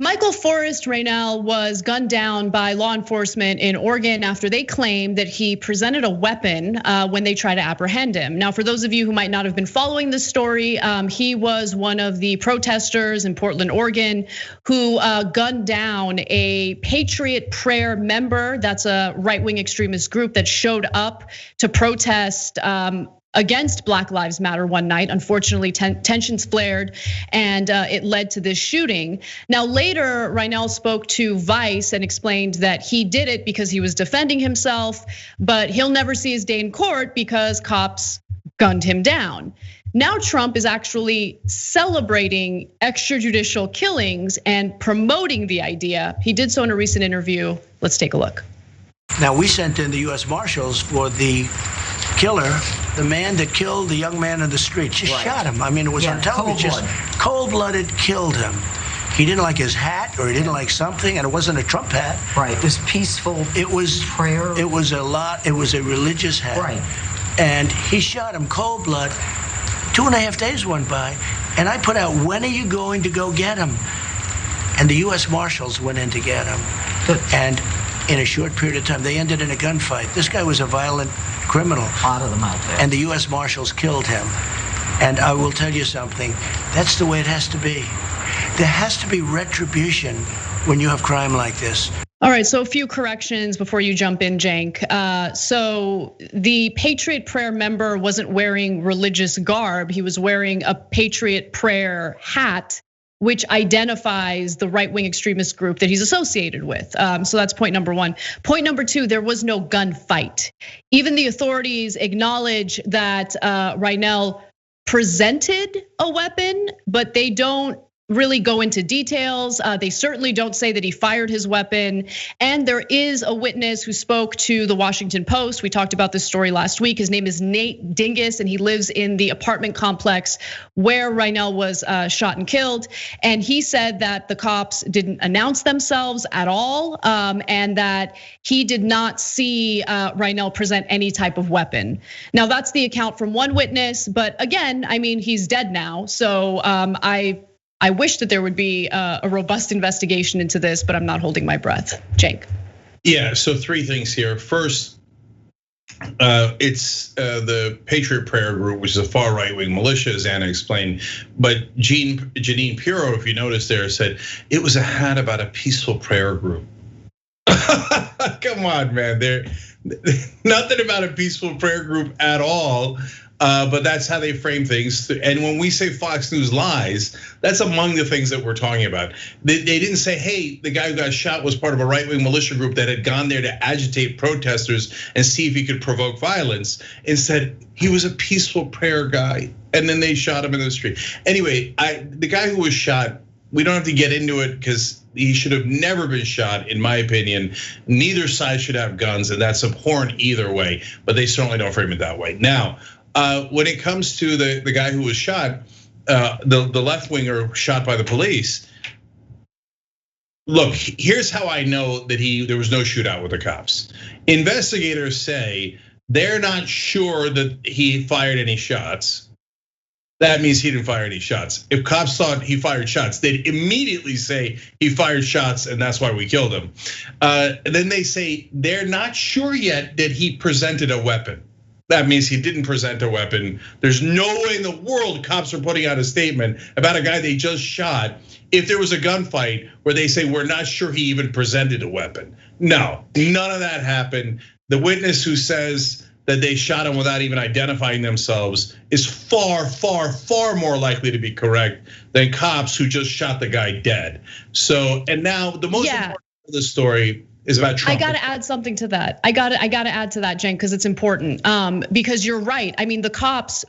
Michael Forest Reinoehl was gunned down by law enforcement in Oregon after they claimed that he presented a weapon when they tried to apprehend him. Now, for those of you who might not have been following this story, he was one of the protesters in Portland, Oregon, who gunned down a Patriot Prayer member. That's a right-wing extremist group that showed up to protest against Black Lives Matter one night. Unfortunately, tensions flared and it led to this shooting. Now later, Reinoehl spoke to Vice and explained that he did it because he was defending himself, but he'll never see his day in court because cops gunned him down. Now Trump is actually celebrating extrajudicial killings and promoting the idea. He did so in a recent interview. Let's take a look. Now we sent in the US Marshals for the killer, the man that killed the young man in the street. Just shot him. I mean, it was on television. Cold-blooded killed him. He didn't like his hat, or he didn't like something, and it wasn't a Trump hat. Right. It was peaceful. It was prayer. It was a lot. It was a religious hat. Right. And he shot him cold blood. 2.5 days went by, and I put out, when are you going to go get him? And the US Marshals went in to get him. Good. And in a short period of time, they ended in a gunfight. This guy was a violent criminal. A lot of them out there. And the US Marshals killed him. And I will tell you something, that's the way it has to be. There has to be retribution when you have crime like this. All right, so a few corrections before you jump in, Cenk. So the Patriot Prayer member wasn't wearing religious garb. He was wearing a Patriot Prayer hat, which identifies the right-wing extremist group that he's associated with. So that's point number one. Point number two, there was no gunfight. Even the authorities acknowledge that Reinoehl presented a weapon, but they don't really go into details. They certainly don't say that he fired his weapon. And there is a witness who spoke to the Washington Post. We talked about this story last week. His name is Nate Dingus, and he lives in the apartment complex where Reinoehl was shot and killed. And he said that the cops didn't announce themselves at all, and that he did not see Reinoehl present any type of weapon. Now that's the account from one witness, but again, I mean, he's dead now. So I wish that there would be a robust investigation into this, but I'm not holding my breath. Cenk. Yeah, so three things here. First, it's the Patriot Prayer group, which is a far right-wing militia, as Anna explained. But Jeanine Pirro, if you notice there, said it was a hat about a peaceful prayer group. Come on, man. They're nothing about a peaceful prayer group at all. But that's how they frame things. And when we say Fox News lies, that's among the things that we're talking about. They didn't say, hey, the guy who got shot was part of a right-wing militia group that had gone there to agitate protesters and see if he could provoke violence. Instead, he was a peaceful prayer guy. And then they shot him in the street. Anyway, the guy who was shot, we don't have to get into it because he should have never been shot, in my opinion. Neither side should have guns, and that's abhorrent either way, but they certainly don't frame it that way. Now, when it comes to the guy who was shot, the left winger shot by the police. Look, here's how I know that there was no shootout with the cops. Investigators say they're not sure that he fired any shots. That means he didn't fire any shots. If cops thought he fired shots, they'd immediately say he fired shots and that's why we killed him. And then they say they're not sure yet that he presented a weapon. That means he didn't present a weapon. There's no way in the world cops are putting out a statement about a guy they just shot if there was a gunfight where they say we're not sure he even presented a weapon. No, none of that happened. The witness who says that they shot him without even identifying themselves is far, far, far more likely to be correct than cops who just shot the guy dead. So, and now the most important part of the story is about Trump. I gotta add something to that. I gotta add to that, Cenk, because it's important. Because you're right. I mean, the cops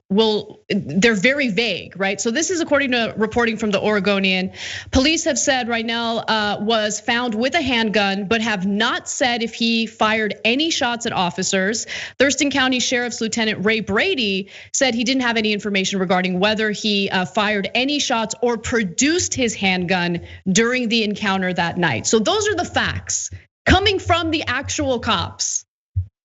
they're very vague, right? So this is according to reporting from the Oregonian. Police have said Reinoehl was found with a handgun, but have not said if he fired any shots at officers. Thurston County Sheriff's Lieutenant Ray Brady said he didn't have any information regarding whether he fired any shots or produced his handgun during the encounter that night. So those are the facts coming from the actual cops.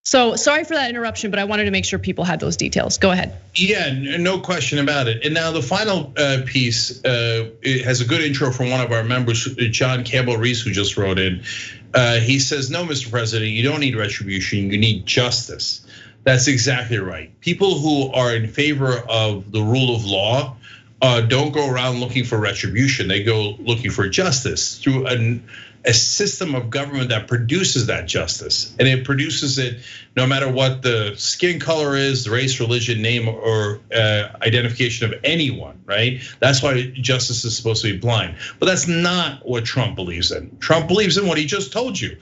So sorry for that interruption, but I wanted to make sure people had those details. Go ahead. Yeah, no question about it. And now the final piece it has a good intro from one of our members, John Campbell Reese, who just wrote in. He says, no, Mr. President, you don't need retribution, you need justice. That's exactly right. People who are in favor of the rule of law don't go around looking for retribution. They go looking for justice through a system of government that produces that justice. And it produces it no matter what the skin color is, the race, religion, name, or identification of anyone, right? That's why justice is supposed to be blind. But that's not what Trump believes in. Trump believes in what he just told you.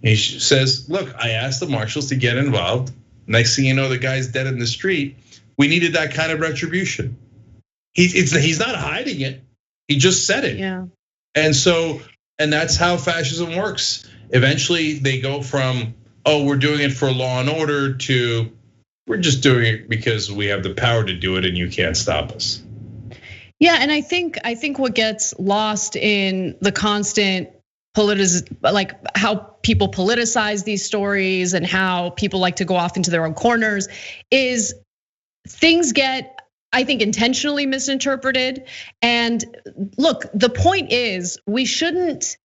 He says, look, I asked the marshals to get involved. Next thing you know, the guy's dead in the street. We needed that kind of retribution. He's not hiding it. He just said it. Yeah. And that's how fascism works. Eventually they go from, oh, we're doing it for law and order to we're just doing it because we have the power to do it and you can't stop us. Yeah, and I think what gets lost in the constant like how people politicize these stories and how people like to go off into their own corners is things get, I think, intentionally misinterpreted. And look, the point is we shouldn't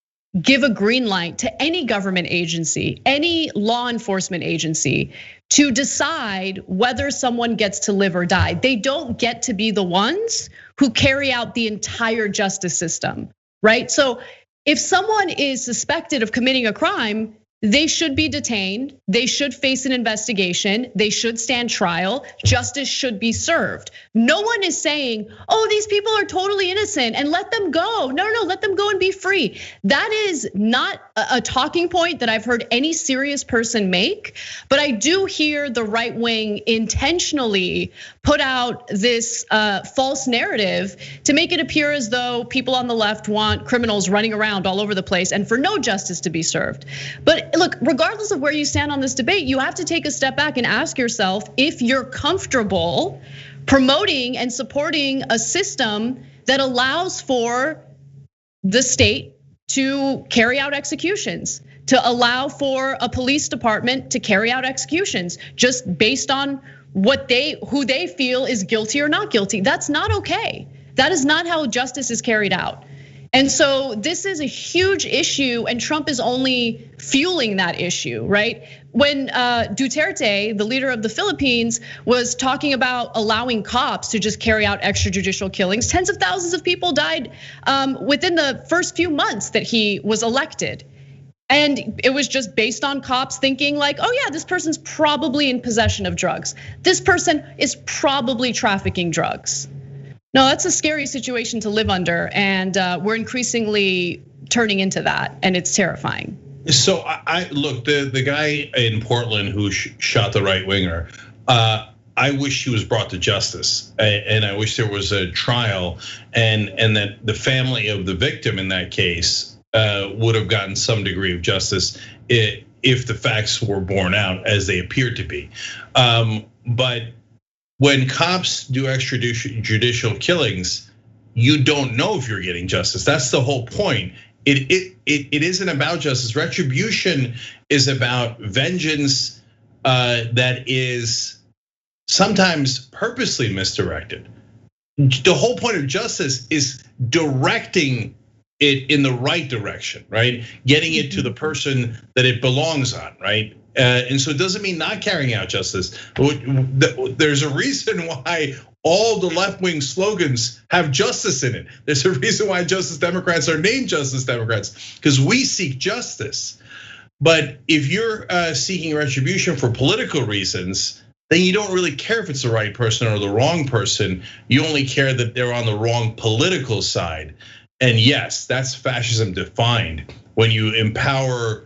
give a green light to any government agency, any law enforcement agency to decide whether someone gets to live or die. They don't get to be the ones who carry out the entire justice system, right? So if someone is suspected of committing a crime, they should be detained, they should face an investigation, they should stand trial, justice should be served. No one is saying, oh, these people are totally innocent and let them go. No, let them go and be free. That is not a talking point that I've heard any serious person make, but I do hear the right wing intentionally put out this false narrative to make it appear as though people on the left want criminals running around all over the place and for no justice to be served. But look, regardless of where you stand on this debate, you have to take a step back and ask yourself if you're comfortable promoting and supporting a system that allows for the state to carry out executions, to allow for a police department to carry out executions just based on who they feel is guilty or not guilty. That's not okay. That is not how justice is carried out. And so this is a huge issue, and Trump is only fueling that issue, right? When Duterte, the leader of the Philippines, was talking about allowing cops to just carry out extrajudicial killings, tens of thousands of people died within the first few months that he was elected. And it was just based on cops thinking like, oh yeah, this person's probably in possession of drugs. This person is probably trafficking drugs. No, that's a scary situation to live under, and we're increasingly turning into that, and it's terrifying. So I look, the guy in Portland who shot the right winger, I wish he was brought to justice, and I wish there was a trial, and that the family of the victim in that case would have gotten some degree of justice if the facts were borne out as they appeared to be. But when cops do extrajudicial killings, you don't know if you're getting justice. That's the whole point. It isn't about justice. Retribution is about vengeance that is sometimes purposely misdirected. The whole point of justice is directing it in the right direction, right? Getting it to the person that it belongs on, right? And so it doesn't mean not carrying out justice. There's a reason why all the left-wing slogans have justice in it. There's a reason why Justice Democrats are named Justice Democrats, because we seek justice. But if you're seeking retribution for political reasons, then you don't really care if it's the right person or the wrong person. You only care that they're on the wrong political side. And yes, that's fascism defined, when you empower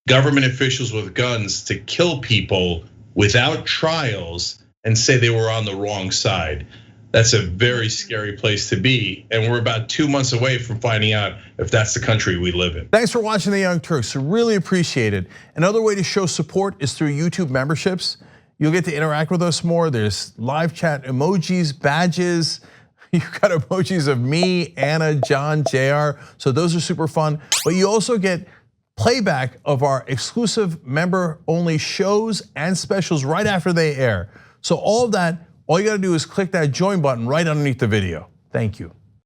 government officials with guns to kill people without trials and say they were on the wrong side. That's a very scary place to be. And we're about 2 months away from finding out if that's the country we live in. Thanks for watching The Young Turks, really appreciate it. Another way to show support is through YouTube memberships. You'll get to interact with us more. There's live chat emojis, badges. You've got emojis of me, Anna, John, JR. So those are super fun. But you also get playback of our exclusive member-only shows and specials right after they air. So all of that, all you gotta do is click that join button right underneath the video. Thank you.